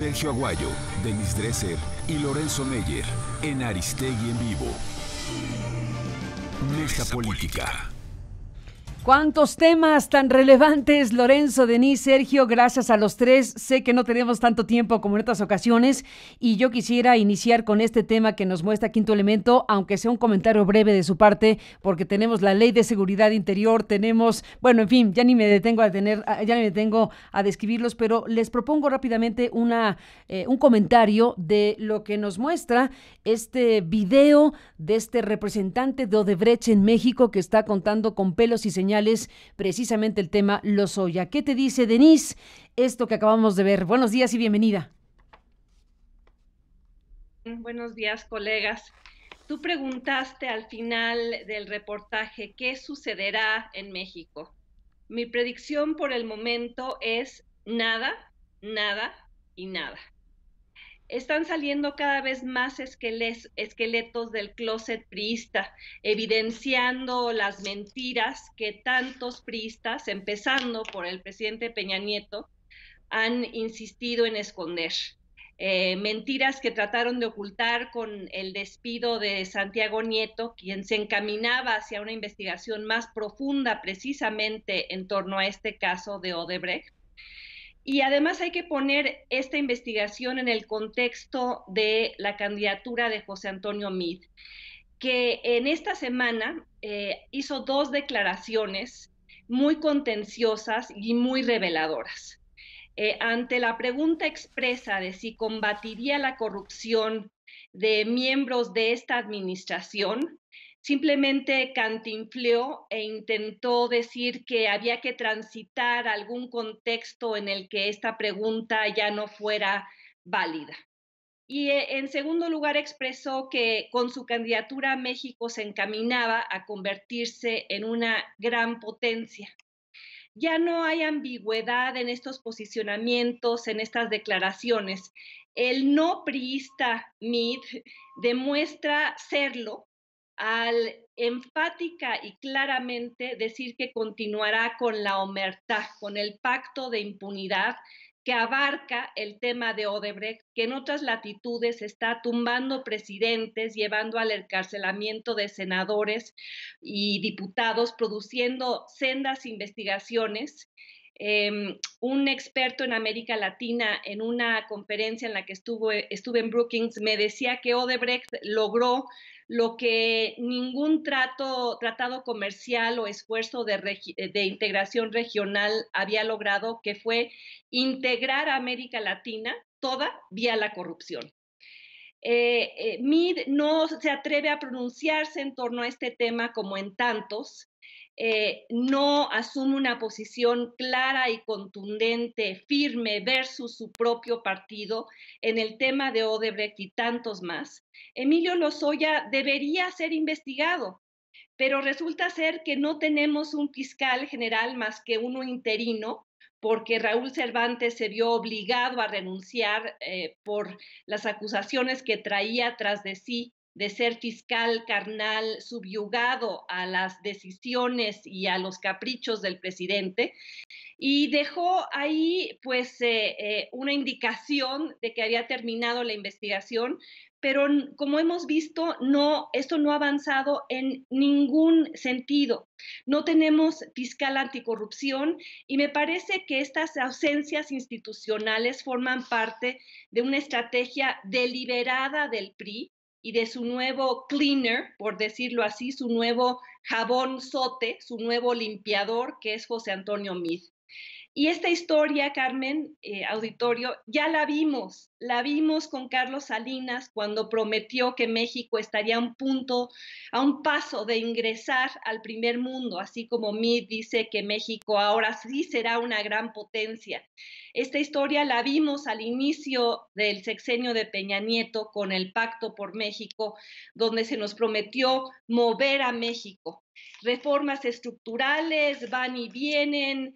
Sergio Aguayo, Denis Dresser y Lorenzo Meyer en Aristegui en Vivo. Mesa Política. ¿Cuántos temas tan relevantes, Lorenzo, Denis, Sergio? Gracias a los tres. Sé que no tenemos tanto tiempo como en otras ocasiones y yo quisiera iniciar con este tema que nos muestra Quinto Elemento, aunque sea un comentario breve de su parte, porque tenemos la Ley de Seguridad Interior, tenemos, bueno, en fin, ya ni me detengo a describirlos, pero les propongo rápidamente un comentario de lo que nos muestra este video de este representante de Odebrecht en México que está contando con pelos y señales precisamente el tema Lozoya. ¿Qué te dice, Denis, esto que acabamos de ver? Buenos días y bienvenida. Buenos días, colegas. Tú preguntaste al final del reportaje qué sucederá en México. Mi predicción por el momento es nada, nada y nada. Están saliendo cada vez más esqueletos del closet priista, evidenciando las mentiras que tantos priistas, empezando por el presidente Peña Nieto, han insistido en esconder. Mentiras que trataron de ocultar con el despido de Santiago Nieto, quien se encaminaba hacia una investigación más profunda precisamente en torno a este caso de Odebrecht. Y además hay que poner esta investigación en el contexto de la candidatura de José Antonio Meade, que en esta semana hizo dos declaraciones muy contenciosas y muy reveladoras. Ante la pregunta expresa de si combatiría la corrupción de miembros de esta administración, simplemente cantinfleó e intentó decir que había que transitar algún contexto en el que esta pregunta ya no fuera válida. Y en segundo lugar expresó que con su candidatura México se encaminaba a convertirse en una gran potencia. Ya no hay ambigüedad en estos posicionamientos, en estas declaraciones. El no priista Meade demuestra serlo al enfática y claramente decir que continuará con la omertá, con el pacto de impunidad que abarca el tema de Odebrecht, que en otras latitudes está tumbando presidentes, llevando al encarcelamiento de senadores y diputados, produciendo sendas investigaciones. Un experto en América Latina en una conferencia en la que estuve en Brookings me decía que Odebrecht logró lo que ningún tratado comercial o esfuerzo de integración regional había logrado, que fue integrar a América Latina toda vía la corrupción. Meade no se atreve a pronunciarse en torno a este tema como en tantos, no asume una posición clara y contundente, firme versus su propio partido en el tema de Odebrecht y tantos más. Emilio Lozoya debería ser investigado, pero resulta ser que no tenemos un fiscal general más que uno interino, porque Raúl Cervantes se vio obligado a renunciar por las acusaciones que traía tras de sí de ser fiscal carnal subyugado a las decisiones y a los caprichos del presidente, y dejó ahí pues una indicación de que había terminado la investigación, pero como hemos visto, esto no ha avanzado en ningún sentido. No tenemos fiscal anticorrupción y me parece que estas ausencias institucionales forman parte de una estrategia deliberada del PRI y de su nuevo cleaner, por decirlo así, su nuevo jabón sote, su nuevo limpiador, que es José Antonio Meade. Y esta historia, Carmen, auditorio, ya la vimos con Carlos Salinas cuando prometió que México estaría a un paso de ingresar al primer mundo, así como Meade dice que México ahora sí será una gran potencia. Esta historia la vimos al inicio del sexenio de Peña Nieto con el Pacto por México, donde se nos prometió mover a México. Reformas estructurales van y vienen,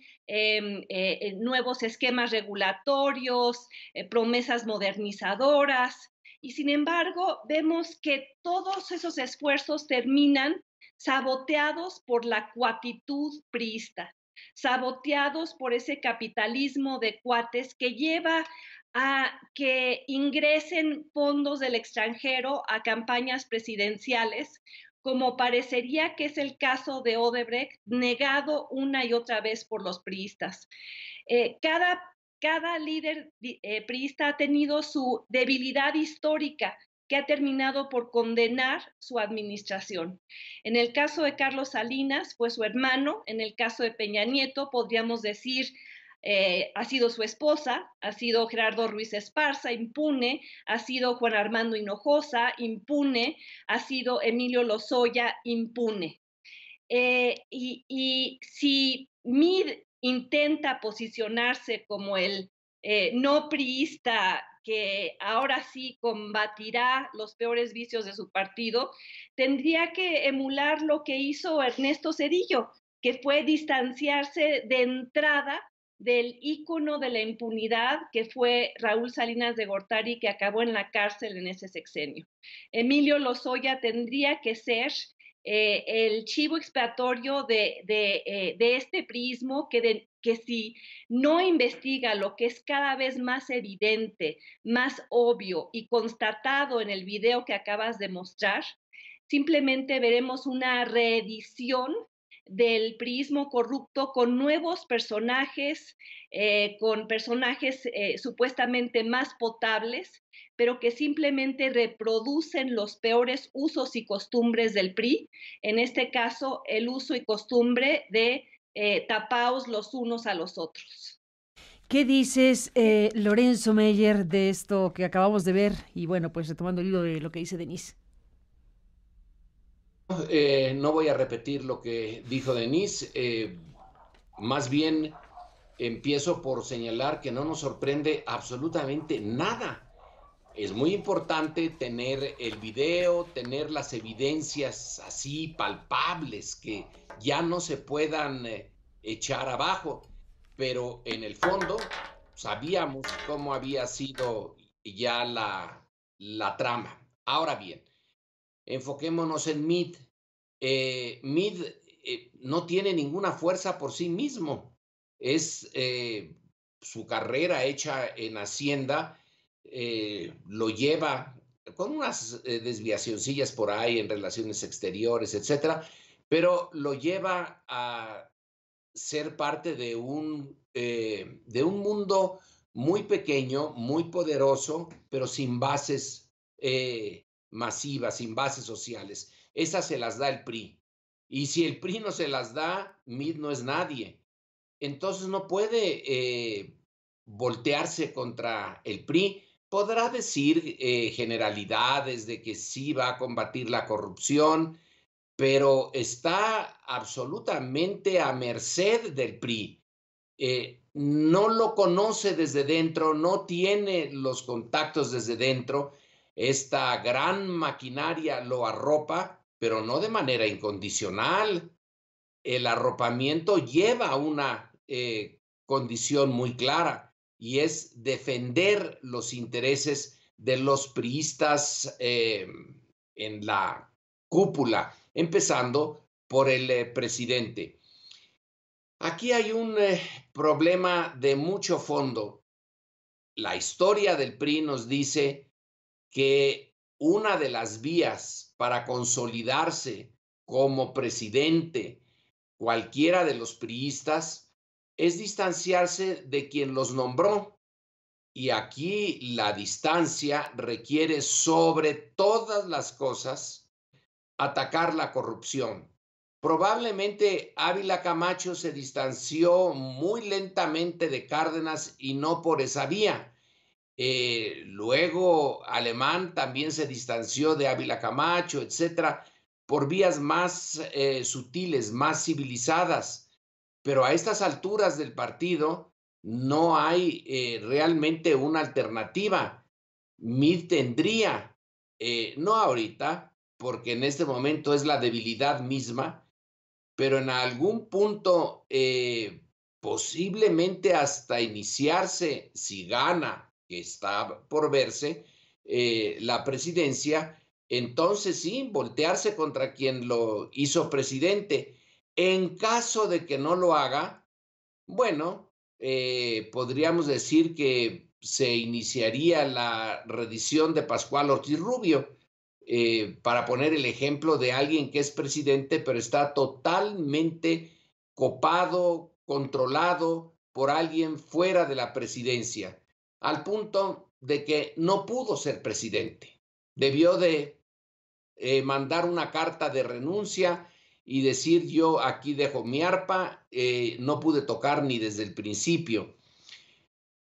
nuevos esquemas regulatorios, promesas modernizadoras, y sin embargo vemos que todos esos esfuerzos terminan saboteados por la cuatitud priista, saboteados por ese capitalismo de cuates que lleva a que ingresen fondos del extranjero a campañas presidenciales, como parecería que es el caso de Odebrecht, negado una y otra vez por los priistas. Cada líder priista ha tenido su debilidad histórica que ha terminado por condenar su administración. En el caso de Carlos Salinas fue su hermano, en el caso de Peña Nieto podríamos decir ha sido su esposa, ha sido Gerardo Ruiz Esparza, impune, ha sido Juan Armando Hinojosa, impune, ha sido Emilio Lozoya, impune. Y si Mid intenta posicionarse como el no priista que ahora sí combatirá los peores vicios de su partido, tendría que emular lo que hizo Ernesto Zedillo, que fue distanciarse de entrada del ícono de la impunidad que fue Raúl Salinas de Gortari, que acabó en la cárcel en ese sexenio. Emilio Lozoya tendría que ser el chivo expiatorio de este priismo que si no investiga lo que es cada vez más evidente, más obvio y constatado en el video que acabas de mostrar, simplemente veremos una reedición del priismo corrupto con nuevos personajes, con personajes supuestamente más potables, pero que simplemente reproducen los peores usos y costumbres del PRI, en este caso el uso y costumbre de tapaos los unos a los otros. ¿Qué dices, Lorenzo Meyer, de esto que acabamos de ver? Y bueno, pues retomando el hilo de lo que dice Denise. No voy a repetir lo que dijo Denise, más bien empiezo por señalar que no nos sorprende absolutamente nada. Es muy importante tener el video, tener las evidencias así palpables que ya no se puedan echar abajo, pero en el fondo sabíamos cómo había sido ya la trama. Ahora bien, enfoquémonos en Mid. Mid no tiene ninguna fuerza por sí mismo. Es su carrera hecha en Hacienda, lo lleva con unas desviacioncillas por ahí en relaciones exteriores, etcétera, pero lo lleva a ser parte de un mundo muy pequeño, muy poderoso, pero sin bases masivas, sin bases sociales. Esas se las da el PRI. Y si el PRI no se las da, Mid no es nadie. Entonces no puede voltearse contra el PRI. Podrá decir generalidades de que sí va a combatir la corrupción, pero está absolutamente a merced del PRI. No lo conoce desde dentro, no tiene los contactos desde dentro. Esta gran maquinaria lo arropa, pero no de manera incondicional. El arropamiento lleva una condición muy clara y es defender los intereses de los priistas en la cúpula, empezando por el presidente. Aquí hay un problema de mucho fondo. La historia del PRI nos dice que una de las vías para consolidarse como presidente cualquiera de los priistas es distanciarse de quien los nombró. Y aquí la distancia requiere sobre todas las cosas atacar la corrupción. Probablemente Ávila Camacho se distanció muy lentamente de Cárdenas y no por esa vía. Luego Alemán también se distanció de Ávila Camacho, etcétera, por vías más sutiles, más civilizadas. Pero a estas alturas del partido no hay realmente una alternativa. Mid tendría, no ahorita, porque en este momento es la debilidad misma, pero en algún punto posiblemente hasta iniciarse, si gana, que está por verse, la presidencia, entonces sí, voltearse contra quien lo hizo presidente. En caso de que no lo haga, bueno, podríamos decir que se iniciaría la redición de Pascual Ortiz Rubio, para poner el ejemplo de alguien que es presidente, pero está totalmente copado, controlado por alguien fuera de la presidencia, al punto de que no pudo ser presidente. Debió de mandar una carta de renuncia y decir: yo aquí dejo mi arpa, no pude tocar ni desde el principio.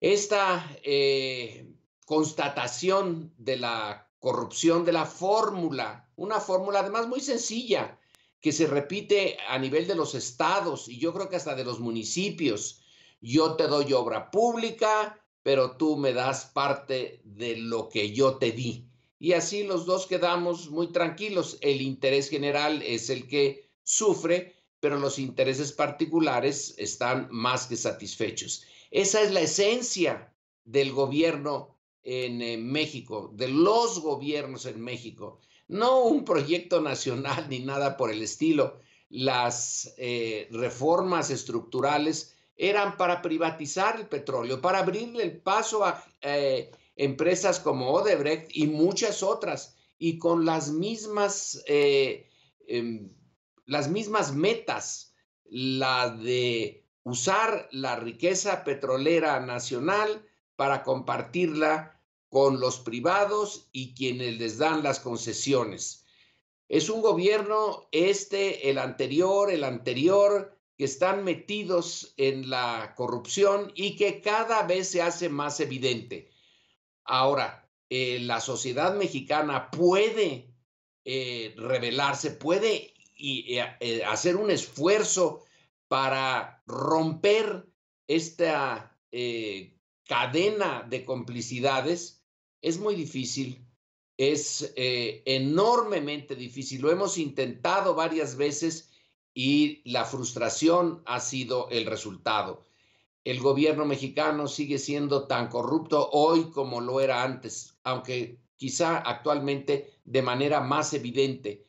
Esta constatación de la corrupción de la fórmula, una fórmula además muy sencilla, que se repite a nivel de los estados y yo creo que hasta de los municipios. Yo te doy obra pública, pero tú me das parte de lo que yo te di. Y así los dos quedamos muy tranquilos. El interés general es el que sufre, pero los intereses particulares están más que satisfechos. Esa es la esencia del gobierno en México, de los gobiernos en México. No un proyecto nacional ni nada por el estilo. Las reformas estructurales eran para privatizar el petróleo, para abrirle el paso a empresas como Odebrecht y muchas otras, y con las mismas metas, la de usar la riqueza petrolera nacional para compartirla con los privados y quienes les dan las concesiones. Es un gobierno, el anterior, que están metidos en la corrupción y que cada vez se hace más evidente. Ahora, la sociedad mexicana puede rebelarse, puede hacer un esfuerzo para romper esta cadena de complicidades. Es muy difícil, es enormemente difícil. Lo hemos intentado varias veces y la frustración ha sido el resultado. El gobierno mexicano sigue siendo tan corrupto hoy como lo era antes, aunque quizá actualmente de manera más evidente.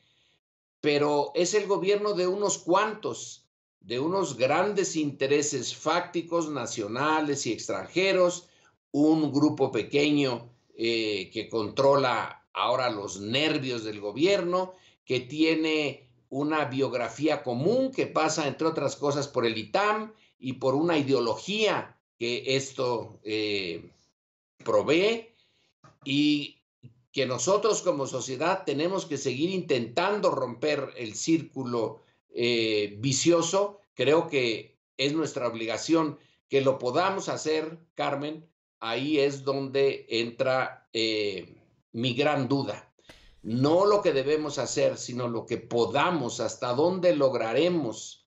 Pero es el gobierno de unos cuantos, de unos grandes intereses fácticos, nacionales y extranjeros, un grupo pequeño que controla ahora los nervios del gobierno, que tiene una biografía común que pasa, entre otras cosas, por el ITAM y por una ideología que esto provee, y que nosotros como sociedad tenemos que seguir intentando romper el círculo vicioso. Creo que es nuestra obligación que lo podamos hacer, Carmen. Ahí es donde entra mi gran duda. No lo que debemos hacer, sino lo que podamos, hasta dónde lograremos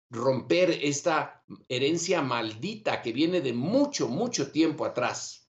romper esta herencia maldita que viene de mucho, mucho tiempo atrás.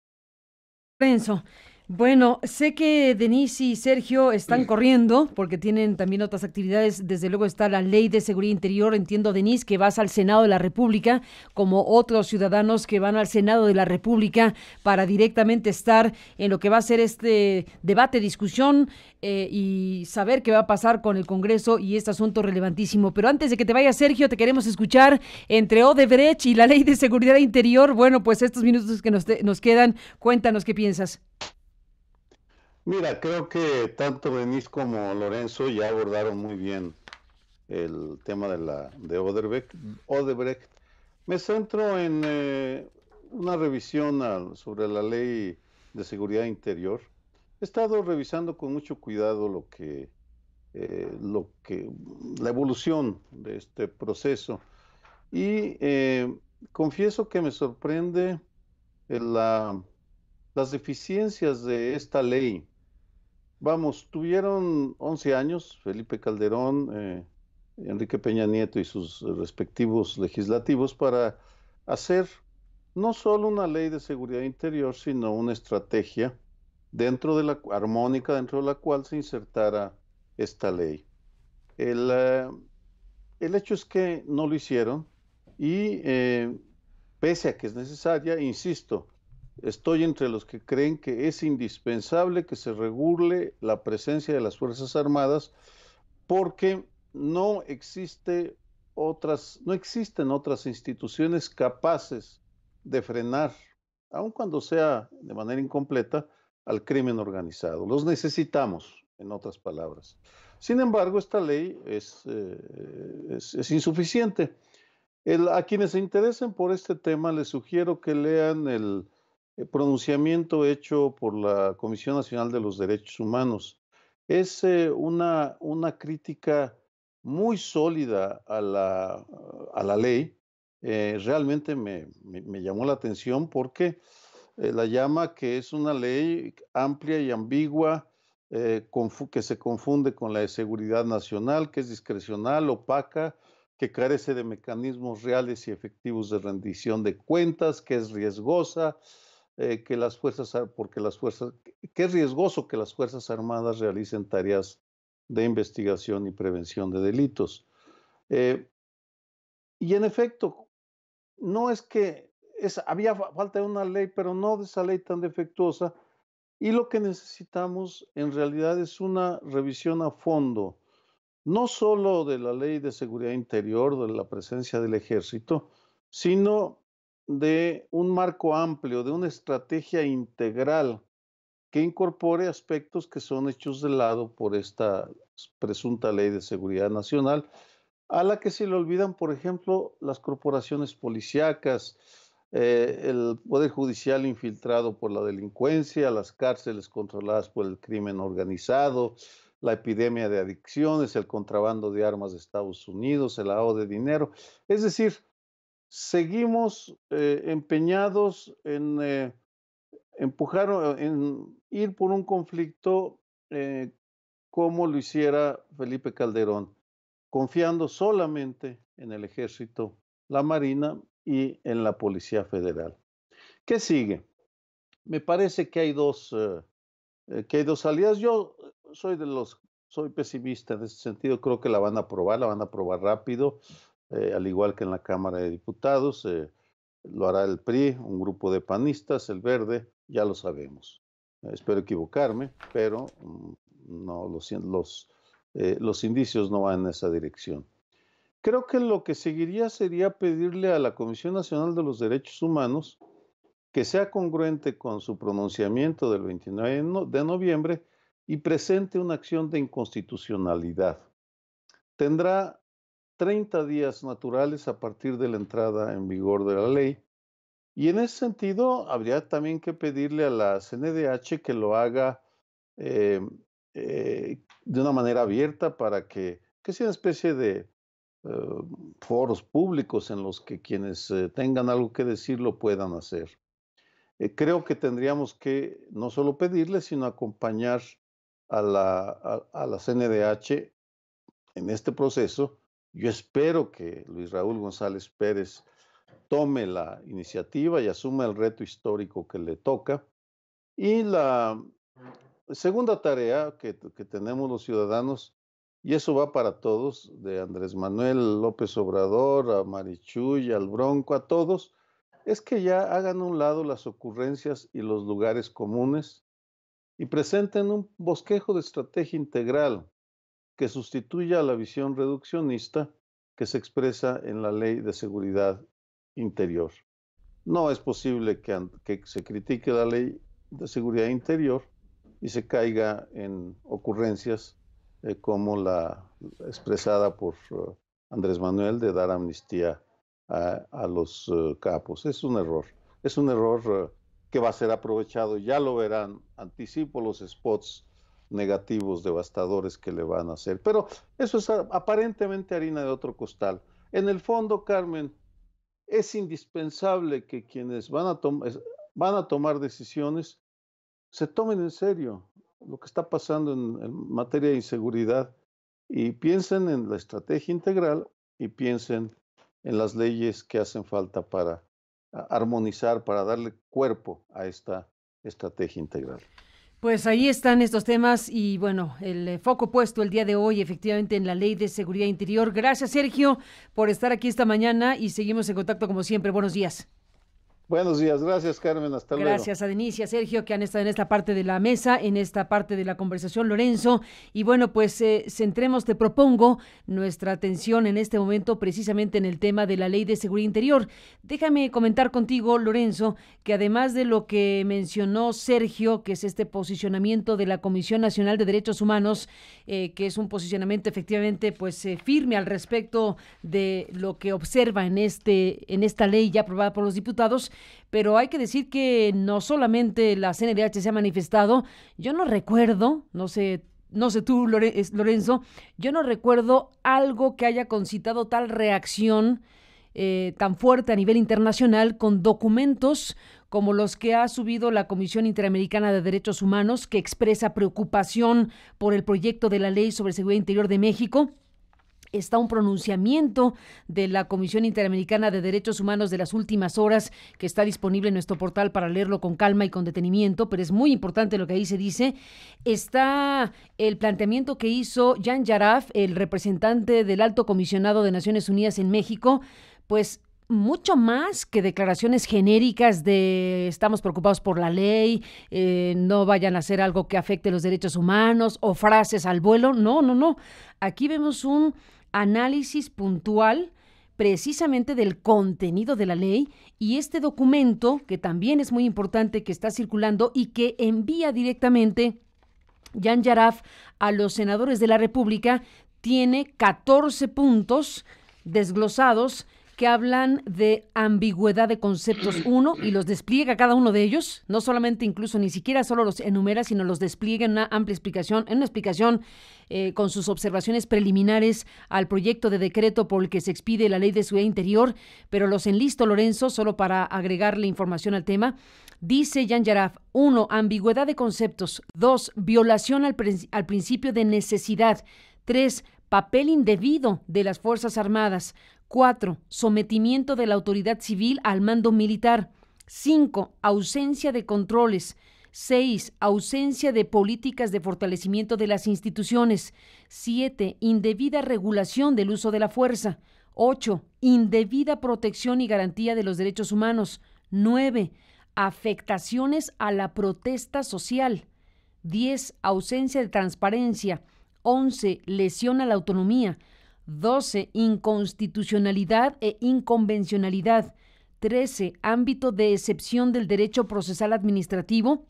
Lorenzo, bueno, sé que Denise y Sergio están corriendo porque tienen también otras actividades. Desde luego está la Ley de Seguridad Interior. Entiendo, Denise, que vas al Senado de la República, como otros ciudadanos que van al Senado de la República para directamente estar en lo que va a ser este debate, discusión y saber qué va a pasar con el Congreso y este asunto relevantísimo. Pero antes de que te vayas, Sergio, te queremos escuchar entre Odebrecht y la Ley de Seguridad Interior. Bueno, pues estos minutos que nos quedan, cuéntanos qué piensas. Mira, creo que tanto Denise como Lorenzo ya abordaron muy bien el tema de Odebrecht. Me centro en una revisión sobre la Ley de Seguridad Interior. He estado revisando con mucho cuidado la evolución de este proceso y confieso que me sorprende las deficiencias de esta ley. Vamos, tuvieron 11 años Felipe Calderón, Enrique Peña Nieto y sus respectivos legislativos para hacer no solo una ley de seguridad interior, sino una estrategia armónica dentro de la cual se insertara esta ley. El hecho es que no lo hicieron y pese a que es necesaria, insisto, estoy entre los que creen que es indispensable que se regule la presencia de las Fuerzas Armadas porque no existen otras instituciones capaces de frenar, aun cuando sea de manera incompleta, al crimen organizado. Los necesitamos, en otras palabras. Sin embargo, esta ley es insuficiente. A quienes se interesen por este tema, les sugiero que lean el pronunciamiento hecho por la Comisión Nacional de los Derechos Humanos. Es una crítica muy sólida a la ley. Realmente me llamó la atención porque la llama que es una ley amplia y ambigua, que se confunde con la de seguridad nacional, que es discrecional, opaca, que carece de mecanismos reales y efectivos de rendición de cuentas, que es riesgosa, que es riesgoso que las Fuerzas Armadas realicen tareas de investigación y prevención de delitos. Y en efecto, no es que había falta de una ley, pero no de esa ley tan defectuosa, y lo que necesitamos en realidad es una revisión a fondo, no solo de la Ley de Seguridad Interior, de la presencia del Ejército, sino de un marco amplio, de una estrategia integral que incorpore aspectos que son hechos de lado por esta presunta Ley de Seguridad Nacional, a la que se le olvidan, por ejemplo, las corporaciones policíacas, el Poder Judicial infiltrado por la delincuencia, las cárceles controladas por el crimen organizado, la epidemia de adicciones, el contrabando de armas de Estados Unidos, el lavado de dinero. Es decir, seguimos empeñados en ir por un conflicto como lo hiciera Felipe Calderón, confiando solamente en el Ejército, la Marina y en la Policía Federal. ¿Qué sigue? Me parece que hay dos salidas. Yo soy pesimista en ese sentido, creo que la van a aprobar rápido, al igual que en la Cámara de Diputados, lo hará el PRI, un grupo de panistas, el Verde, ya lo sabemos. Espero equivocarme, pero no, los indicios no van en esa dirección. Creo que lo que seguiría sería pedirle a la Comisión Nacional de los Derechos Humanos que sea congruente con su pronunciamiento del 29 de noviembre y presente una acción de inconstitucionalidad. Tendrá 30 días naturales a partir de la entrada en vigor de la ley, y en ese sentido habría también que pedirle a la CNDH que lo haga de una manera abierta para que sea una especie de foros públicos en los que quienes tengan algo que decir lo puedan hacer. Creo que tendríamos que no solo pedirle, sino acompañar a la CNDH en este proceso. Yo espero que Luis Raúl González Pérez tome la iniciativa y asuma el reto histórico que le toca. Y la segunda tarea que tenemos los ciudadanos, y eso va para todos, de Andrés Manuel López Obrador, a Marichuy, al Bronco, a todos, es que ya hagan a un lado las ocurrencias y los lugares comunes y presenten un bosquejo de estrategia integral que sustituya a la visión reduccionista que se expresa en la Ley de Seguridad Interior. No es posible que se critique la Ley de Seguridad Interior y se caiga en ocurrencias como la expresada por Andrés Manuel de dar amnistía a los capos. Es un error que va a ser aprovechado, ya lo verán, anticipo los spots negativos, devastadores que le van a hacer, pero eso es aparentemente harina de otro costal. En el fondo, Carmen, es indispensable que quienes van a tomar decisiones se tomen en serio lo que está pasando en materia de inseguridad y piensen en la estrategia integral y piensen en las leyes que hacen falta para armonizar, para darle cuerpo a esta estrategia integral. Pues ahí están estos temas y bueno, el foco puesto el día de hoy efectivamente en la Ley de Seguridad Interior. Gracias, Sergio, por estar aquí esta mañana y seguimos en contacto como siempre. Buenos días. Buenos días, gracias Carmen, hasta luego. Gracias a Denise y a Sergio que han estado en esta parte de la mesa, en esta parte de la conversación, Lorenzo. Y bueno, pues centremos, te propongo, nuestra atención en este momento precisamente en el tema de la Ley de Seguridad Interior. Déjame comentar contigo, Lorenzo, que además de lo que mencionó Sergio, que es este posicionamiento de la Comisión Nacional de Derechos Humanos, que es un posicionamiento efectivamente pues firme al respecto de lo que observa en esta ley ya aprobada por los diputados. Pero hay que decir que no solamente la CNDH se ha manifestado, yo no recuerdo, no sé tú, Lorenzo, yo no recuerdo algo que haya concitado tal reacción tan fuerte a nivel internacional con documentos como los que ha subido la Comisión Interamericana de Derechos Humanos, que expresa preocupación por el proyecto de la Ley sobre Seguridad Interior de México. Está un pronunciamiento de la Comisión Interamericana de Derechos Humanos de las últimas horas que está disponible en nuestro portal para leerlo con calma y con detenimiento, pero es muy importante lo que ahí se dice. Está el planteamiento que hizo Jan Yaraf, el representante del Alto Comisionado de Naciones Unidas en México, pues mucho más que declaraciones genéricas de estamos preocupados por la ley, no vayan a hacer algo que afecte los derechos humanos o frases al vuelo. No. Aquí vemos un análisis puntual precisamente del contenido de la ley y este documento, que también es muy importante, que está circulando y que envía directamente Jan Yaraf a los senadores de la República, tiene 14 puntos desglosados que hablan de ambigüedad de conceptos 1 y los despliega cada uno de ellos, no solamente incluso ni siquiera solo los enumera, sino los despliega en una amplia explicación, con sus observaciones preliminares al proyecto de decreto por el que se expide la Ley de Seguridad Interior, pero los enlisto, Lorenzo, solo para agregarle información al tema. Dice Jan Yaraf: 1. Ambigüedad de conceptos. 2. Violación al principio de necesidad. 3. Papel indebido de las Fuerzas Armadas. 4. Sometimiento de la autoridad civil al mando militar. 5. Ausencia de controles. 6. Ausencia de políticas de fortalecimiento de las instituciones. 7. Indebida regulación del uso de la fuerza. 8. Indebida protección y garantía de los derechos humanos. 9. Afectaciones a la protesta social. 10. Ausencia de transparencia. 11. Lesión a la autonomía. 12. Inconstitucionalidad e inconvencionalidad. 13. Ámbito de excepción del derecho procesal administrativo.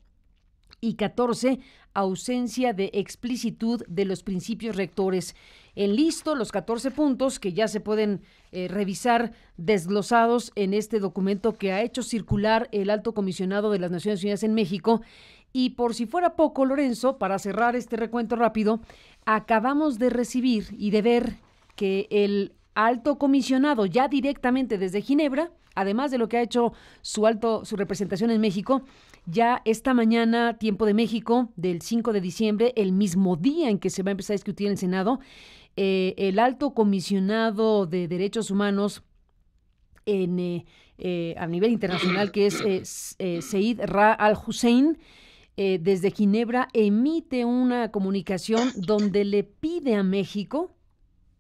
Y 14. Ausencia de explicitud de los principios rectores. Enlisto los 14 puntos que ya se pueden revisar desglosados en este documento que ha hecho circular el Alto Comisionado de las Naciones Unidas en México. Y por si fuera poco, Lorenzo, para cerrar este recuento rápido, acabamos de recibir y de ver que el Alto Comisionado ya directamente desde Ginebra, además de lo que ha hecho su representación en México, ya esta mañana, tiempo de México, del 5 de diciembre, el mismo día en que se va a empezar a discutir en el Senado, el Alto Comisionado de Derechos Humanos a nivel internacional, que es Zeid Ra'ad al-Hussein, desde Ginebra emite una comunicación donde le pide a México,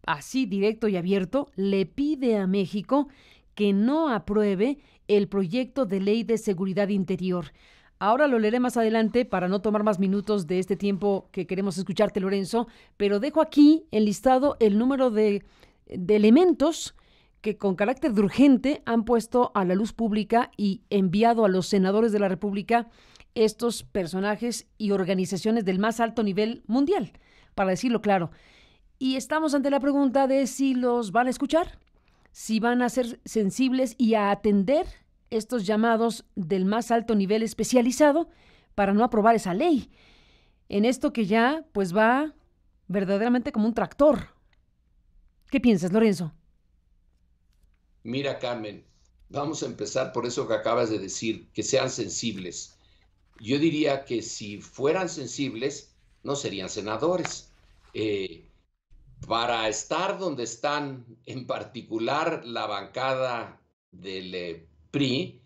así directo y abierto, le pide a México que no apruebe el proyecto de ley de seguridad interior. Ahora lo leeré más adelante para no tomar más minutos de este tiempo que queremos escucharte, Lorenzo, pero dejo aquí enlistado el número de elementos que con carácter de urgente han puesto a la luz pública y enviado a los senadores de la República estos personajes y organizaciones del más alto nivel mundial, para decirlo claro. Y estamos ante la pregunta de si los van a escuchar, si van a ser sensibles y a atender estos llamados del más alto nivel especializado para no aprobar esa ley. En esto que ya pues va verdaderamente como un tractor. ¿Qué piensas, Lorenzo? Mira, Carmen, vamos a empezar por eso que acabas de decir, que sean sensibles. Yo diría que si fueran sensibles, no serían senadores. Para estar donde están, en particular la bancada del PRI,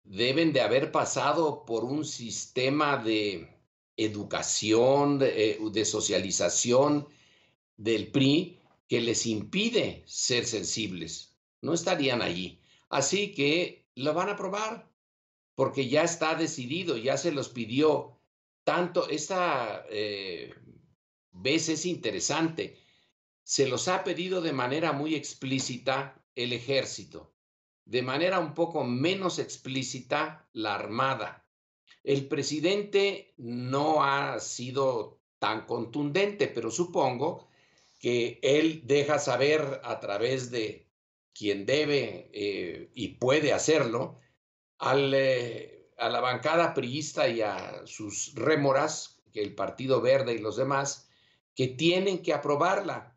deben de haber pasado por un sistema de educación, de socialización del PRI que les impide ser sensibles. No estarían allí. Así que lo van a aprobar, porque ya está decidido, ya se los pidió. Tanto esta vez es interesante, se los ha pedido de manera muy explícita el ejército, de manera un poco menos explícita la Armada. El presidente no ha sido tan contundente, pero supongo que él deja saber a través de quien debe y puede hacerlo a la bancada priista y a sus rémoras, que el Partido Verde y los demás, que tienen que aprobarla.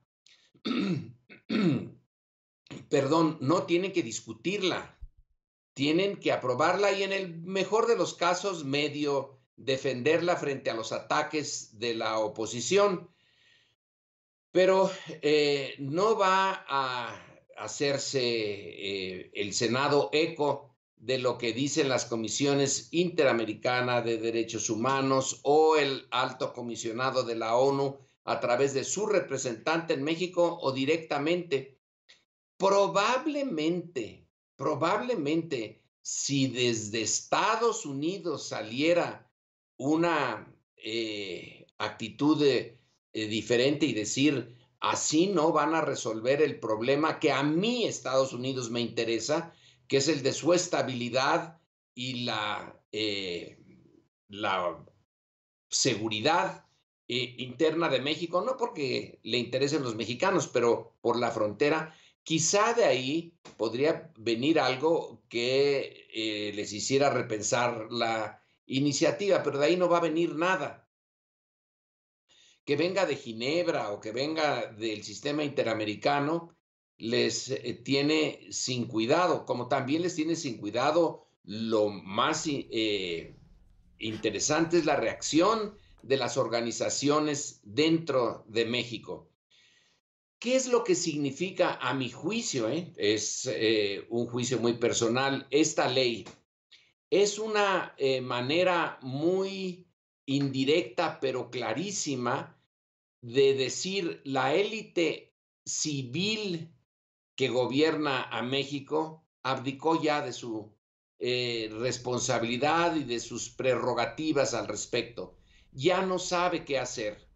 Perdón, no tienen que discutirla, tienen que aprobarla y en el mejor de los casos medio defenderla frente a los ataques de la oposición. Pero no va a hacerse el Senado eco de lo que dicen las comisiones interamericana de derechos humanos o el alto comisionado de la ONU a través de su representante en México o directamente. Probablemente, si desde Estados Unidos saliera una actitud diferente y decir, así no van a resolver el problema que a mí Estados Unidos me interesa, que es el de su estabilidad y la seguridad interna de México, no porque le interesen los mexicanos, pero por la frontera. Quizá de ahí podría venir algo que les hiciera repensar la iniciativa, pero de ahí no va a venir nada. Que venga de Ginebra o que venga del sistema interamericano, les tiene sin cuidado, como también les tiene sin cuidado lo más interesante es la reacción de las organizaciones dentro de México. ¿Qué es lo que significa, a mi juicio? Es un juicio muy personal. Esta ley es una manera muy indirecta, pero clarísima, de decir la élite civil que gobierna a México abdicó ya de su responsabilidad y de sus prerrogativas al respecto. Ya no sabe qué hacer.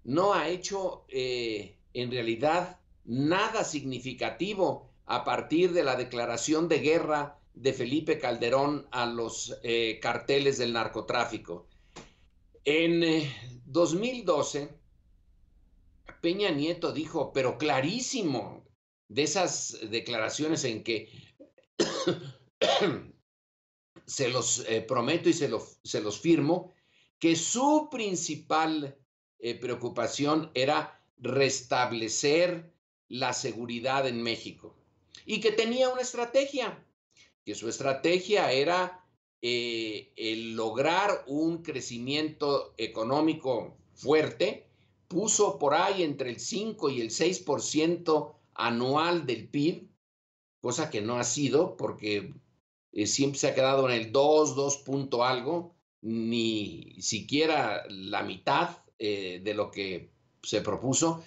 No ha hecho en realidad nada significativo a partir de la declaración de guerra de Felipe Calderón a los carteles del narcotráfico. En 2012, Peña Nieto dijo, pero clarísimo, de esas declaraciones en que se los prometo y se los firmo, que su principal preocupación era restablecer la seguridad en México y que tenía una estrategia, que su estrategia era el lograr un crecimiento económico fuerte. Puso por ahí entre el 5 y el 6% anual del PIB, cosa que no ha sido porque siempre se ha quedado en el 2 punto algo, ni siquiera la mitad de lo que se propuso.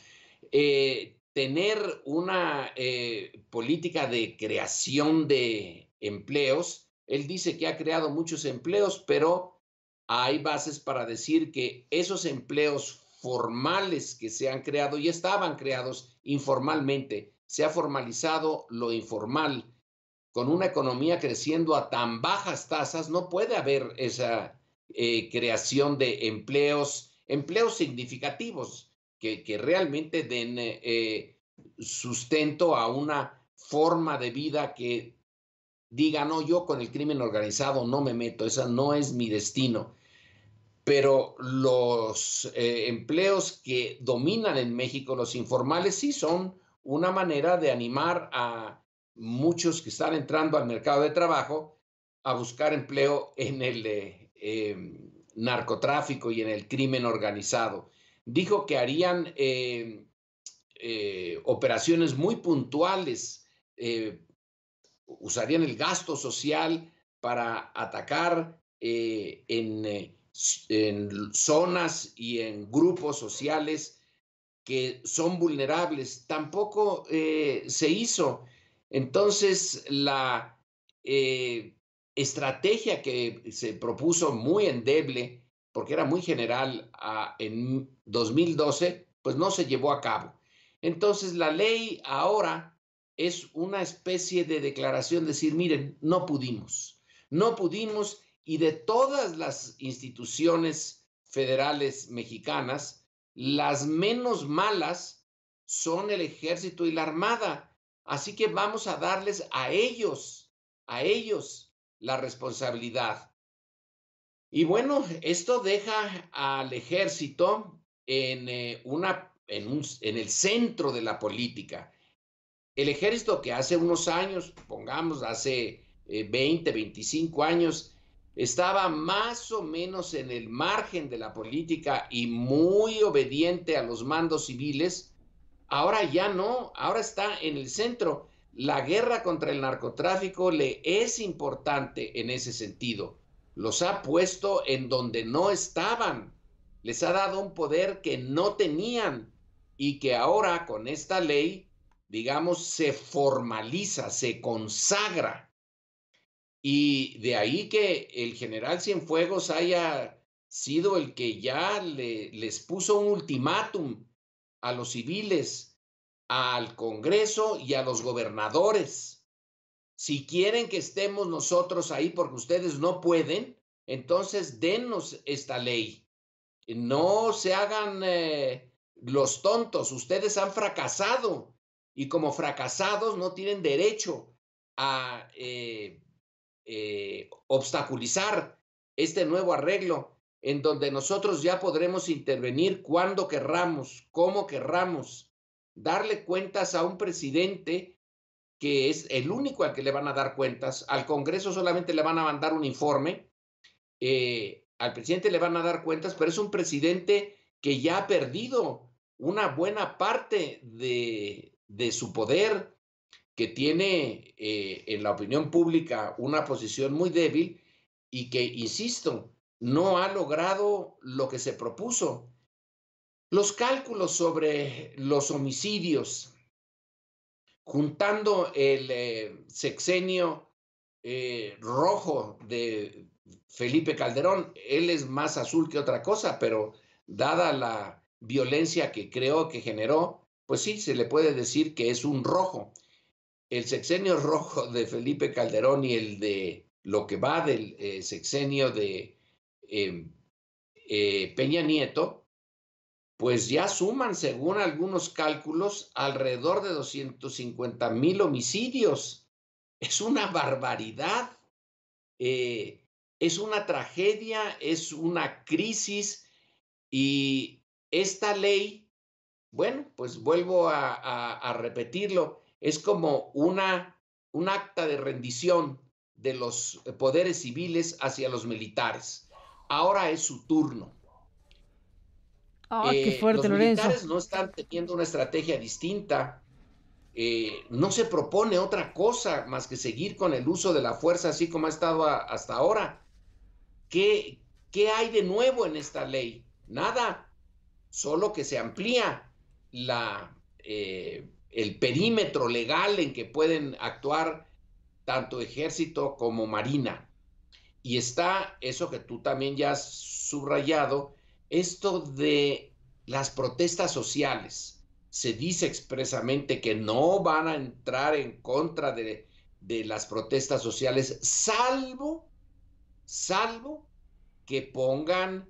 Tener una política de creación de empleos. Él dice que ha creado muchos empleos, pero hay bases para decir que esos empleos formales que se han creado ya estaban creados informalmente. Se ha formalizado lo informal. Con una economía creciendo a tan bajas tasas, no puede haber esa creación de empleos significativos que realmente den sustento a una forma de vida que diga, no, yo con el crimen organizado no me meto, esa no es mi destino. Pero los empleos que dominan en México, los informales, sí son una manera de animar a muchos que están entrando al mercado de trabajo a buscar empleo en el narcotráfico y en el crimen organizado. Dijo que harían operaciones muy puntuales, usarían el gasto social para atacar en zonas y en grupos sociales que son vulnerables. Tampoco se hizo. Entonces, la estrategia que se propuso muy endeble, porque era muy general, en 2012, pues no se llevó a cabo. Entonces la ley ahora es una especie de declaración, decir, miren, no pudimos, y de todas las instituciones federales mexicanas, las menos malas son el Ejército y la Armada. Así que vamos a darles a ellos la responsabilidad. Y bueno, esto deja al Ejército en el centro de la política. El Ejército, que hace unos años, pongamos hace 20, 25 años, estaba más o menos en el margen de la política y muy obediente a los mandos civiles, ahora ya no, ahora está en el centro. La guerra contra el narcotráfico le es importante en ese sentido. Los ha puesto en donde no estaban, les ha dado un poder que no tenían y que ahora con esta ley, digamos, se formaliza, se consagra. Y de ahí que el general Cienfuegos haya sido el que ya les puso un ultimátum a los civiles, al Congreso y a los gobernadores. Si quieren que estemos nosotros ahí porque ustedes no pueden, entonces dennos esta ley. No se hagan los tontos, ustedes han fracasado y como fracasados no tienen derecho a obstaculizar este nuevo arreglo en donde nosotros ya podremos intervenir cuando querramos, como querramos, darle cuentas a un presidente que es el único al que le van a dar cuentas. Al Congreso solamente le van a mandar un informe, al presidente le van a dar cuentas, pero es un presidente que ya ha perdido una buena parte de su poder, que tiene en la opinión pública una posición muy débil y que, insisto, no ha logrado lo que se propuso. Los cálculos sobre los homicidios, juntando el sexenio rojo de Felipe Calderón, él es más azul que otra cosa, pero dada la violencia que creo que generó, pues sí, se le puede decir que es un rojo. El sexenio rojo de Felipe Calderón y el de lo que va del sexenio de Peña Nieto, pues ya suman, según algunos cálculos, alrededor de 250,000 homicidios. Es una barbaridad, es una tragedia, es una crisis, y esta ley, bueno, pues vuelvo a repetirlo, es como un acta de rendición de los poderes civiles hacia los militares. Ahora es su turno. Qué fuerte, los militares Lorenzo. no están teniendo una estrategia distinta. No se propone otra cosa más que seguir con el uso de la fuerza así como ha estado hasta ahora. ¿Qué hay de nuevo en esta ley? Nada, solo que se amplía el perímetro legal en que pueden actuar tanto ejército como marina. Y está eso que tú también ya has subrayado, esto de las protestas sociales. Se dice expresamente que no van a entrar en contra de las protestas sociales, salvo que pongan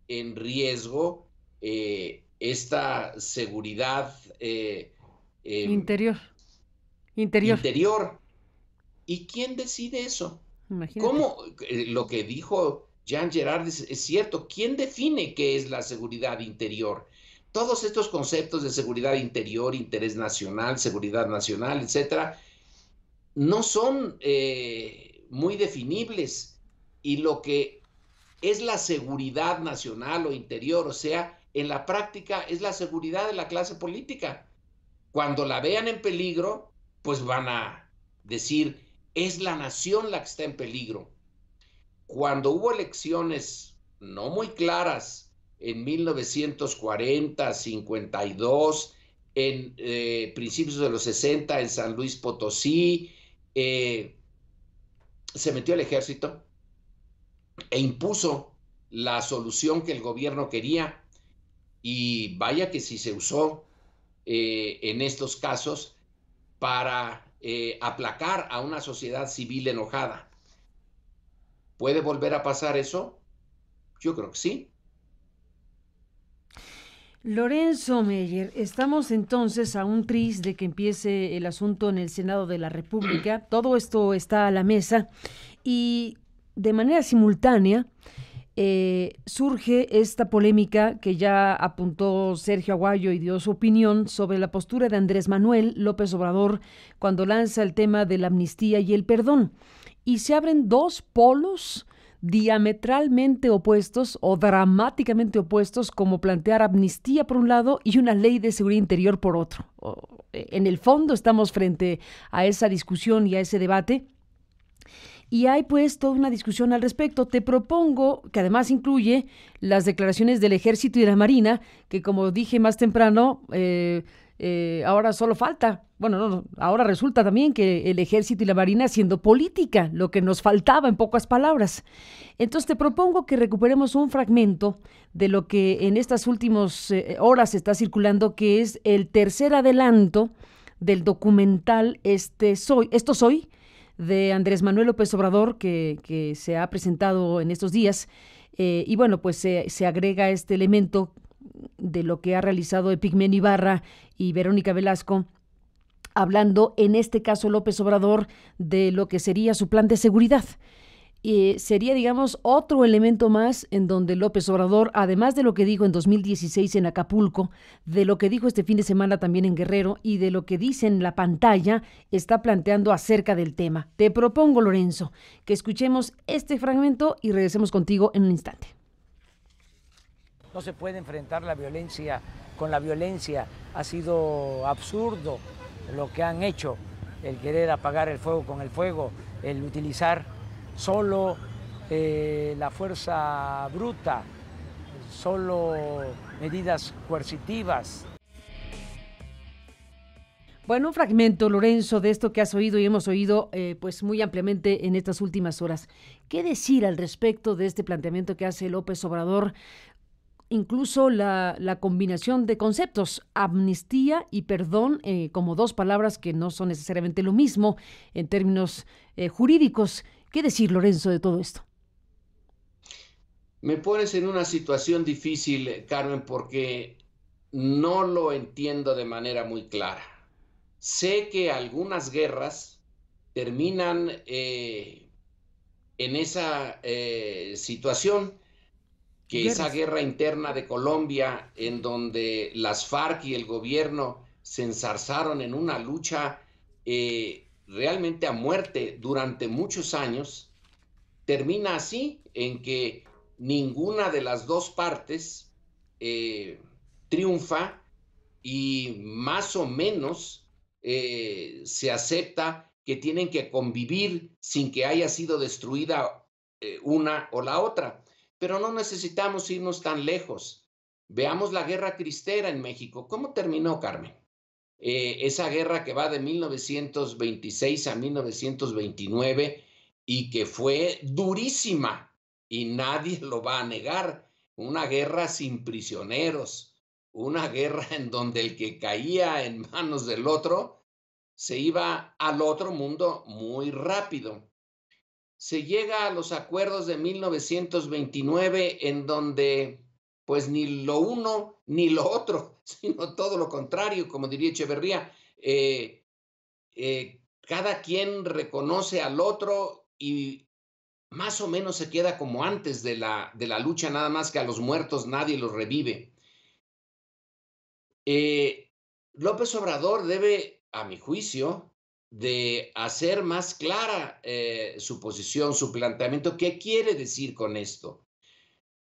en riesgo esta seguridad Interior. interior. ¿Y quién decide eso? Imagínate. ¿Cómo? Lo que dijo Jean Gerard es cierto. ¿Quién define qué es la seguridad interior? Todos estos conceptos de seguridad interior, interés nacional, seguridad nacional, etcétera, no son muy definibles. Y lo que es la seguridad nacional o interior, o sea, en la práctica es la seguridad de la clase política. Cuando la vean en peligro, pues van a decir, es la nación la que está en peligro. Cuando hubo elecciones no muy claras en 1940, 52, en principios de los 60 en San Luis Potosí, se metió el ejército e impuso la solución que el gobierno quería, y vaya que sí se usó en estos casos para aplacar a una sociedad civil enojada. ¿Puede volver a pasar eso? Yo creo que sí. Lorenzo Meyer, estamos entonces a un tris de que empiece el asunto en el Senado de la República. Todo esto está a la mesa y de manera simultánea surge esta polémica que ya apuntó Sergio Aguayo y dio su opinión sobre la postura de Andrés Manuel López Obrador cuando lanza el tema de la amnistía y el perdón. Y se abren dos polos diametralmente opuestos o dramáticamente opuestos, como plantear amnistía por un lado y una ley de seguridad interior por otro. En el fondo estamos frente a esa discusión y a ese debate. Y hay pues toda una discusión al respecto. Te propongo, que además incluye las declaraciones del Ejército y de la Marina, que como dije más temprano, ahora solo falta, ahora resulta también que el Ejército y la Marina haciendo política, lo que nos faltaba en pocas palabras. Entonces te propongo que recuperemos un fragmento de lo que en estas últimas horas está circulando, que es el tercer adelanto del documental Esto Soy, de Andrés Manuel López Obrador, que se ha presentado en estos días. Y bueno, pues se agrega este elemento de lo que ha realizado Epigmenio Ibarra y Verónica Velasco, hablando en este caso López Obrador de lo que sería su plan de seguridad. Sería, digamos, otro elemento más en donde López Obrador, además de lo que dijo en 2016 en Acapulco, de lo que dijo este fin de semana también en Guerrero y de lo que dice en la pantalla, está planteando acerca del tema. Te propongo, Lorenzo, que escuchemos este fragmento y regresemos contigo en un instante. No se puede enfrentar la violencia con la violencia. Ha sido absurdo lo que han hecho, el querer apagar el fuego con el fuego, el utilizar solo la fuerza bruta, solo medidas coercitivas. Bueno, un fragmento, Lorenzo, de esto que has oído y hemos oído pues muy ampliamente en estas últimas horas. ¿Qué decir al respecto de este planteamiento que hace López Obrador? Incluso la combinación de conceptos, amnistía y perdón, como dos palabras que no son necesariamente lo mismo en términos jurídicos. ¿Qué decir, Lorenzo, de todo esto? Me pones en una situación difícil, Carmen, porque no lo entiendo de manera muy clara. Sé que algunas guerras terminan en esa situación, que esa guerra interna de Colombia, en donde las FARC y el gobierno se enzarzaron en una lucha realmente a muerte durante muchos años, termina así, en que ninguna de las dos partes triunfa y más o menos se acepta que tienen que convivir sin que haya sido destruida una o la otra. Pero no necesitamos irnos tan lejos. Veamos la Guerra Cristera en México. ¿Cómo terminó, Carmen? Esa guerra que va de 1926 a 1929 y que fue durísima, y nadie lo va a negar. Una guerra sin prisioneros, una guerra en donde el que caía en manos del otro se iba al otro mundo muy rápido. Se llega a los acuerdos de 1929 en donde pues ni lo uno ni lo otro, sino todo lo contrario, como diría Echeverría, cada quien reconoce al otro y más o menos se queda como antes de la lucha, nada más que a los muertos nadie los revive. López Obrador debe, a mi juicio, de hacer más clara su posición, su planteamiento. ¿Qué quiere decir con esto?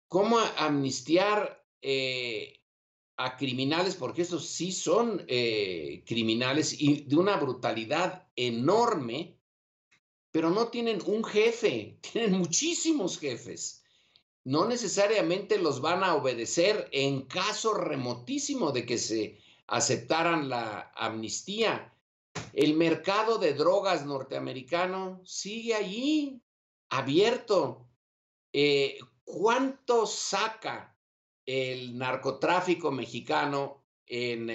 ¿Cómo amnistiar a criminales? Porque estos sí son criminales y de una brutalidad enorme, pero no tienen un jefe, tienen muchísimos jefes. No necesariamente los van a obedecer en caso remotísimo de que se aceptaran la amnistía. El mercado de drogas norteamericano sigue allí, abierto. ¿Cuánto saca el narcotráfico mexicano en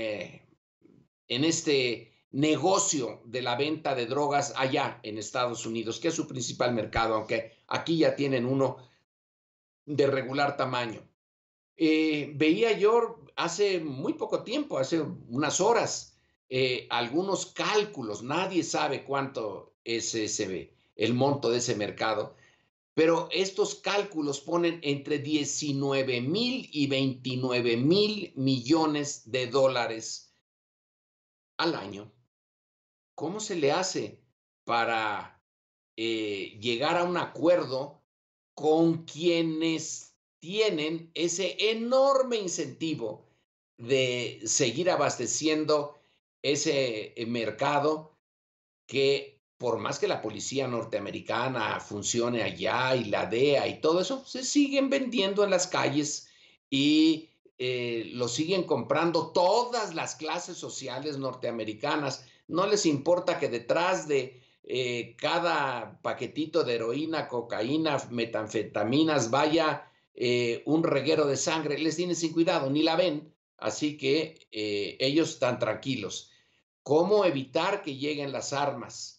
este negocio de la venta de drogas allá en Estados Unidos, que es su principal mercado, aunque aquí ya tienen uno de regular tamaño? Veía yo hace muy poco tiempo, hace unas horas, algunos cálculos. Nadie sabe cuánto es el monto de ese mercado, pero estos cálculos ponen entre 19,000 y 29,000 millones de dólares al año. ¿Cómo se le hace para llegar a un acuerdo con quienes tienen ese enorme incentivo de seguir abasteciendo ese mercado, que por más que la policía norteamericana funcione allá y la DEA y todo eso, se siguen vendiendo en las calles y lo siguen comprando todas las clases sociales norteamericanas? No les importa que detrás de cada paquetito de heroína, cocaína, metanfetaminas vaya un reguero de sangre. Les tienen sin cuidado, ni la ven, así que ellos están tranquilos. ¿Cómo evitar que lleguen las armas?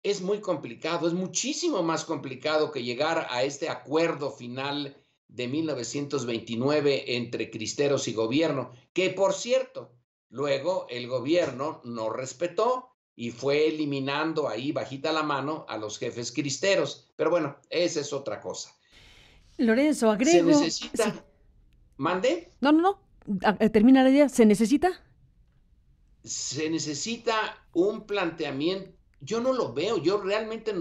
Es muy complicado, es muchísimo más complicado que llegar a este acuerdo final de 1929 entre cristeros y gobierno, que por cierto, luego el gobierno no respetó y fue eliminando ahí bajita la mano a los jefes cristeros. Pero bueno, esa es otra cosa. Lorenzo, agrego... Se necesita... Sí. ¿Mande? No. Termina la idea. ¿Se necesita? Se necesita un planteamiento. Yo no lo veo. Yo realmente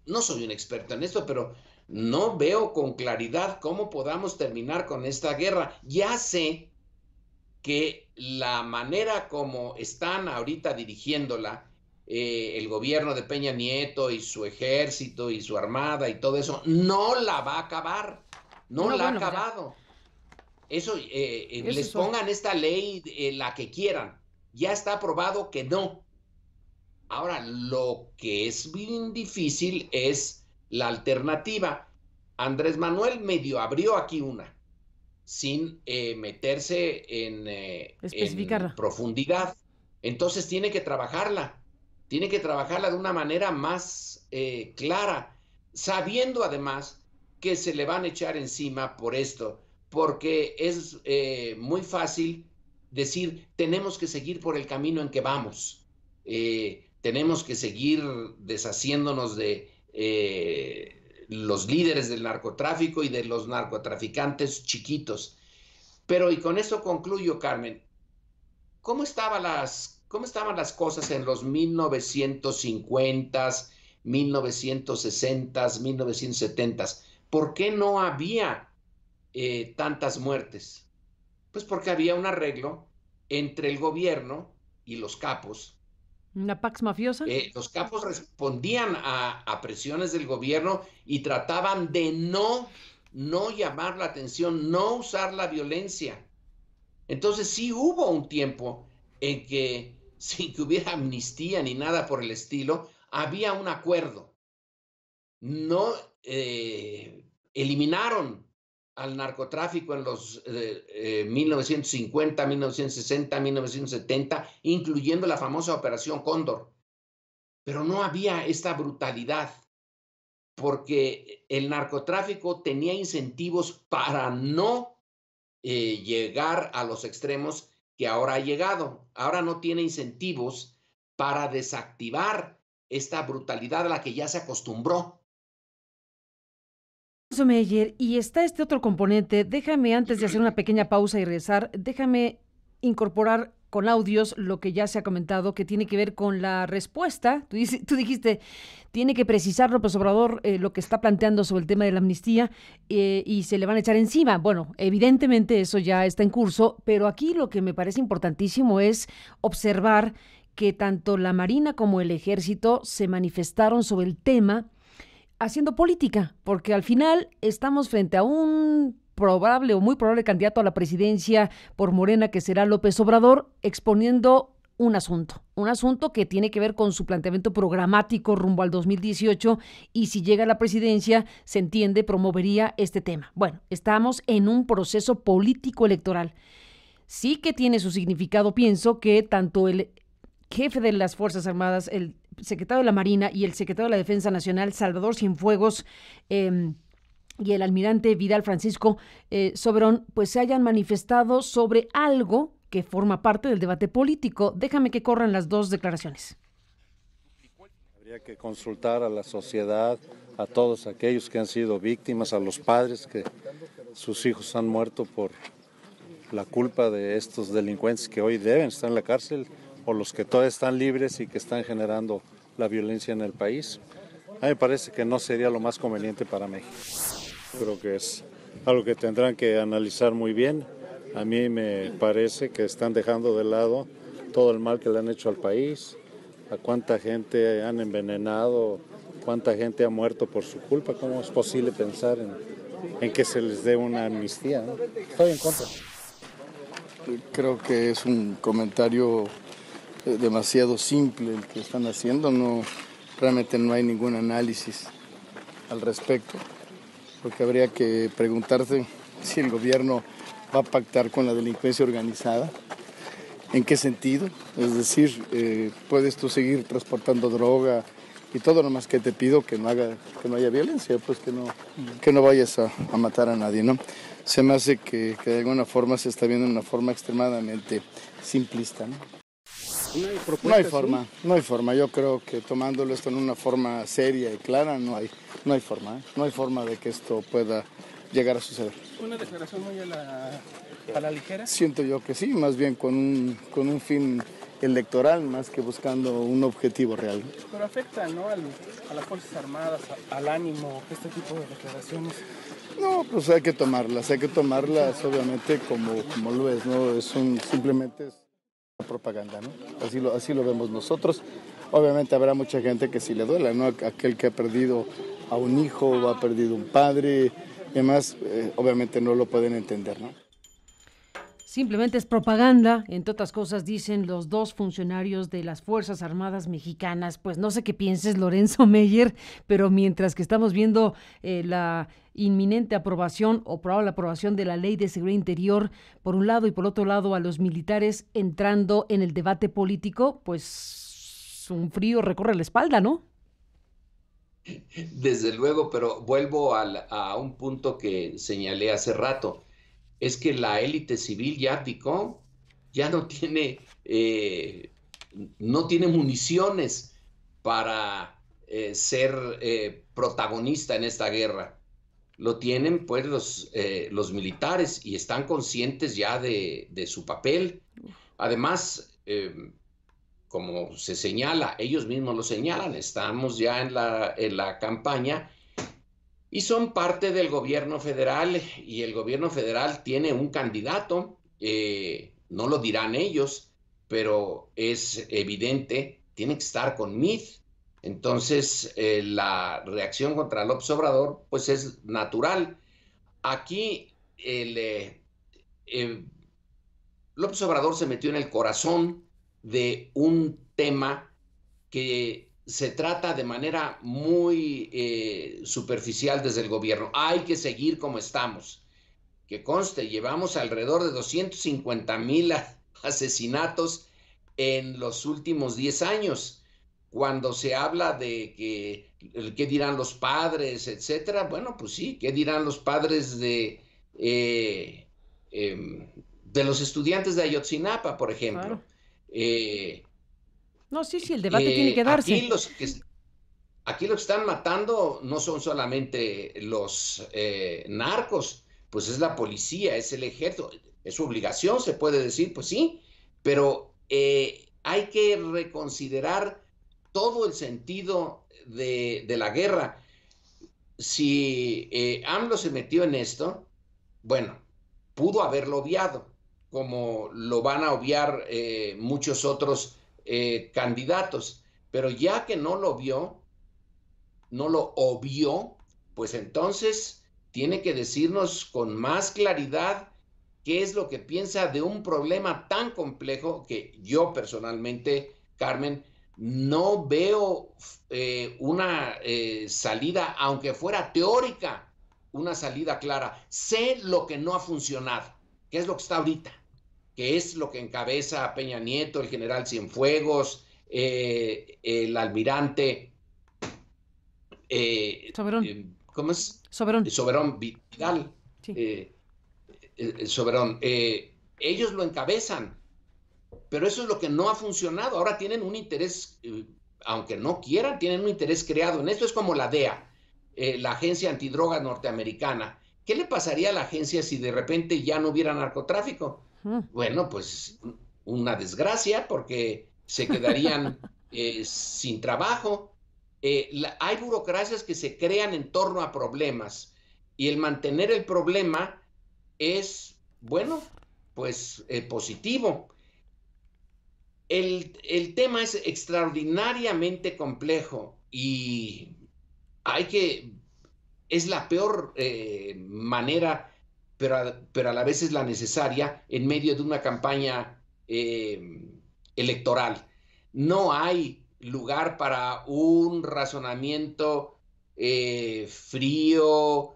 no soy un experto en esto, pero no veo con claridad cómo podamos terminar con esta guerra. Ya sé que la manera como están ahorita dirigiéndola, el gobierno de Peña Nieto y su ejército y su armada y todo eso, no la va a acabar. No la ha acabado. Eso, les pongan esta ley, la que quieran. Ya está aprobado que no. Ahora, lo que es bien difícil es la alternativa. Andrés Manuel medio abrió aquí una, sin meterse en profundidad. Entonces tiene que trabajarla de una manera más clara, sabiendo además que se le van a echar encima por esto, porque es muy fácil decir, tenemos que seguir por el camino en que vamos, tenemos que seguir deshaciéndonos de los líderes del narcotráfico y de los narcotraficantes chiquitos. Pero, y con eso concluyo, Carmen, ¿cómo estaban las cosas en los 1950s, 1960s, 1970s? ¿Por qué no había tantas muertes? Pues porque había un arreglo entre el gobierno y los capos. ¿Una pax mafiosa? Los capos respondían a presiones del gobierno y trataban de no llamar la atención, no usar la violencia. Entonces sí hubo un tiempo en que, sin que hubiera amnistía ni nada por el estilo, había un acuerdo. No eliminaron al narcotráfico en los 1950, 1960, 1970, incluyendo la famosa Operación Cóndor. Pero no había esta brutalidad, porque el narcotráfico tenía incentivos para no llegar a los extremos que ahora ha llegado. Ahora no tiene incentivos para desactivar esta brutalidad a la que ya se acostumbró. Meyer, y está este otro componente. Déjame, antes de hacer una pequeña pausa y regresar, déjame incorporar con audios lo que ya se ha comentado, que tiene que ver con la respuesta. Tú dijiste, tiene que precisar López Obrador lo que está planteando sobre el tema de la amnistía y se le van a echar encima. Bueno, evidentemente eso ya está en curso, pero aquí lo que me parece importantísimo es observar que tanto la Marina como el Ejército se manifestaron sobre el tema haciendo política, porque al final estamos frente a un probable o muy probable candidato a la presidencia por Morena, que será López Obrador, exponiendo un asunto que tiene que ver con su planteamiento programático rumbo al 2018 y si llega a la presidencia, se entiende, promovería este tema. Bueno, estamos en un proceso político electoral. Sí que tiene su significado, pienso, que tanto el jefe de las Fuerzas Armadas, el secretario de la Marina y el secretario de la Defensa Nacional, Salvador Cienfuegos, y el almirante Vidal Francisco Soberón, pues se hayan manifestado sobre algo que forma parte del debate político. Déjame que corran las dos declaraciones. Habría que consultar a la sociedad, a todos aquellos que han sido víctimas, a los padres que sus hijos han muerto por la culpa de estos delincuentes que hoy deben estar en la cárcel, o los que todavía están libres y que están generando la violencia en el país. A mí me parece que no sería lo más conveniente para México. Creo que es algo que tendrán que analizar muy bien. A mí me parece que están dejando de lado todo el mal que le han hecho al país, a cuánta gente han envenenado, cuánta gente ha muerto por su culpa. ¿Cómo es posible pensar en que se les dé una amnistía, ¿no? Estoy en contra. Creo que es un comentario demasiado simple el que están haciendo. Realmente no hay ningún análisis al respecto, porque habría que preguntarse si el gobierno va a pactar con la delincuencia organizada. ¿En qué sentido? Es decir, puedes tú seguir transportando droga y todo, nomás que te pido que no haya violencia, pues que no vayas a matar a nadie, ¿no? Se me hace que de alguna forma se está viendo de una forma extremadamente simplista, ¿no? No hay forma. Yo creo que tomándolo esto en una forma seria y clara, no hay forma. No hay forma de que esto pueda llegar a suceder. ¿Una declaración muy a la ligera? Siento yo que sí, más bien con un fin electoral, más que buscando un objetivo real. Pero afecta, ¿no?, a las Fuerzas Armadas, al ánimo, este tipo de declaraciones. No, pues hay que tomarlas obviamente como lo es, ¿no? Simplemente es propaganda, ¿no? Así lo vemos nosotros. Obviamente habrá mucha gente que sí le duela, ¿no? Aquel que ha perdido a un hijo o ha perdido un padre, y demás, obviamente no lo pueden entender, ¿no? Simplemente es propaganda, entre otras cosas dicen los dos funcionarios de las Fuerzas Armadas Mexicanas. Pues no sé qué pienses, Lorenzo Meyer, pero mientras que estamos viendo la inminente aprobación o probable aprobación de la Ley de Seguridad Interior, por un lado, y por otro lado a los militares entrando en el debate político, pues un frío recorre la espalda, ¿no? Desde luego, pero vuelvo a un punto que señalé hace rato. Es que la élite civil ya abdicó, ya no tiene municiones para ser protagonista en esta guerra. Lo tienen pues los militares y están conscientes ya de su papel. Además, como se señala, ellos mismos lo señalan, estamos ya en la campaña. Y son parte del gobierno federal y el gobierno federal tiene un candidato, no lo dirán ellos, pero es evidente, tiene que estar con Mid. Entonces la reacción contra López Obrador pues es natural. Aquí López Obrador se metió en el corazón de un tema que se trata de manera muy superficial desde el gobierno. Hay que seguir como estamos. Que conste, llevamos alrededor de 250,000 asesinatos en los últimos 10 años. Cuando se habla de qué dirán los padres, etcétera, bueno, pues sí, qué dirán los padres de los estudiantes de Ayotzinapa, por ejemplo. Claro. No, sí, el debate tiene que darse. Aquí los que están matando no son solamente los narcos, pues es la policía, es el ejército, es su obligación, se puede decir, pues sí, pero hay que reconsiderar todo el sentido de la guerra. Si AMLO se metió en esto, bueno, pudo haberlo obviado, como lo van a obviar muchos otros candidatos, pero ya que no lo obvió, pues entonces tiene que decirnos con más claridad qué es lo que piensa de un problema tan complejo que yo personalmente, Carmen, no veo una salida, aunque fuera teórica, una salida clara. Sé lo que no ha funcionado, qué es lo que está ahorita, que es lo que encabeza a Peña Nieto, el general Cienfuegos, el almirante Soberón. ¿cómo es? Soberón. Soberón Vidal. Sí. Soberón. Ellos lo encabezan, pero eso es lo que no ha funcionado. Ahora tienen un interés, aunque no quieran, tienen un interés creado en esto. Es como la DEA, la agencia antidrogas norteamericana. ¿Qué le pasaría a la agencia si de repente ya no hubiera narcotráfico? Bueno, pues una desgracia, porque se quedarían sin trabajo. Hay burocracias que se crean en torno a problemas, y el mantener el problema es, bueno, pues positivo. El tema es extraordinariamente complejo y es la peor manera, pero a la vez es la necesaria en medio de una campaña electoral. No hay lugar para un razonamiento frío,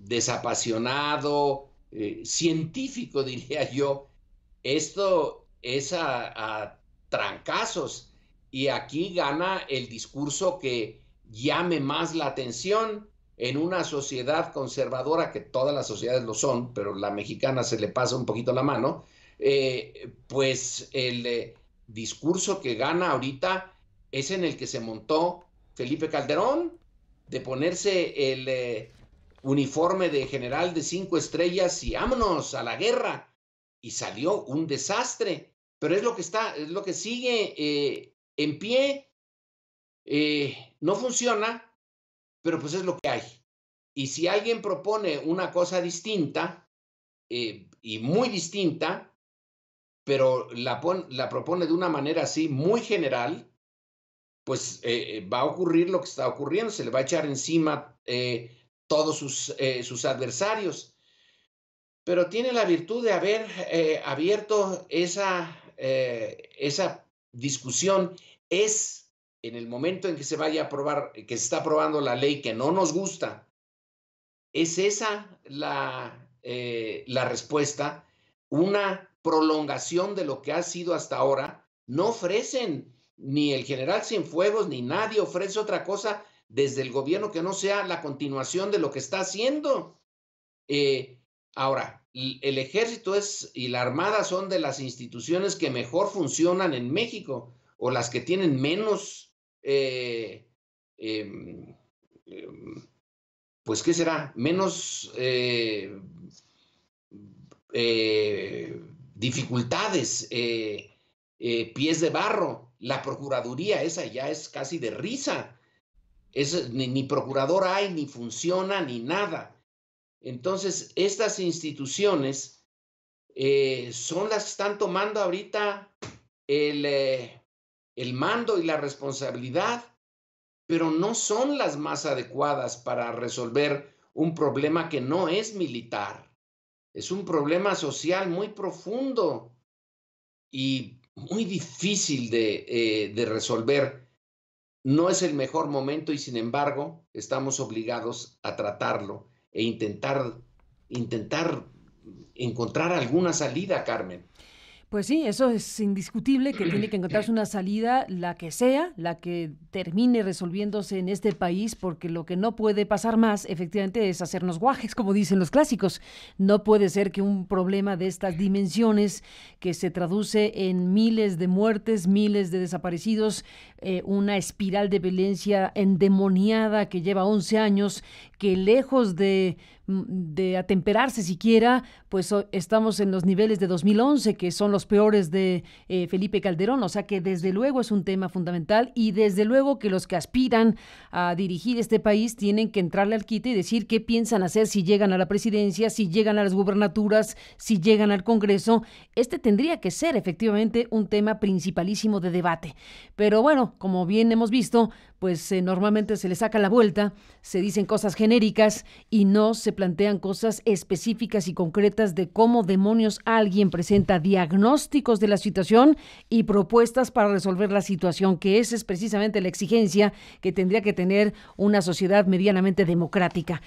desapasionado, científico, diría yo. Esto es a trancazos, y aquí gana el discurso que llame más la atención en una sociedad conservadora, que todas las sociedades lo son, pero la mexicana se le pasa un poquito la mano. Pues el discurso que gana ahorita es en el que se montó Felipe Calderón, de ponerse el uniforme de general de 5 estrellas y vámonos a la guerra, y salió un desastre, pero es lo que sigue en pie. No funciona, pero pues es lo que hay. Y si alguien propone una cosa distinta, y muy distinta, pero la propone de una manera así muy general, pues va a ocurrir lo que está ocurriendo, se le va a echar encima todos sus adversarios. Pero tiene la virtud de haber abierto esa discusión. Es en el momento en que se vaya a aprobar, que se está aprobando la ley que no nos gusta, es esa la respuesta, una prolongación de lo que ha sido hasta ahora. No ofrecen, ni el general Cienfuegos ni nadie ofrece otra cosa desde el gobierno que no sea la continuación de lo que está haciendo. Ahora, el ejército y la armada son de las instituciones que mejor funcionan en México, o las que tienen menos, pues, ¿qué será? Menos dificultades, pies de barro. La Procuraduría, esa ya es casi de risa. Ni procurador hay, ni funciona, ni nada. Entonces, estas instituciones son las que están tomando ahorita el mando y la responsabilidad, pero no son las más adecuadas para resolver un problema que no es militar. Es un problema social muy profundo y muy difícil de resolver. No es el mejor momento, y sin embargo estamos obligados a tratarlo e intentar encontrar alguna salida, Carmen. Pues sí, eso es indiscutible, que tiene que encontrarse una salida, la que sea, la que termine resolviéndose en este país, porque lo que no puede pasar más, efectivamente, es hacernos guajes, como dicen los clásicos. No puede ser que un problema de estas dimensiones, que se traduce en miles de muertes, miles de desaparecidos, una espiral de violencia endemoniada que lleva 11 años, que lejos de atemperarse siquiera, pues estamos en los niveles de 2011, que son los peores de Felipe Calderón. O sea que desde luego es un tema fundamental, y desde luego que los que aspiran a dirigir este país tienen que entrarle al quite y decir qué piensan hacer si llegan a la presidencia, si llegan a las gubernaturas, si llegan al Congreso. Este tendría que ser efectivamente un tema principalísimo de debate. Pero bueno, como bien hemos visto, pues pues normalmente se le saca la vuelta, se dicen cosas genéricas y no se plantean cosas específicas y concretas de cómo demonios alguien presenta diagnósticos de la situación y propuestas para resolver la situación, que esa es precisamente la exigencia que tendría que tener una sociedad medianamente democrática.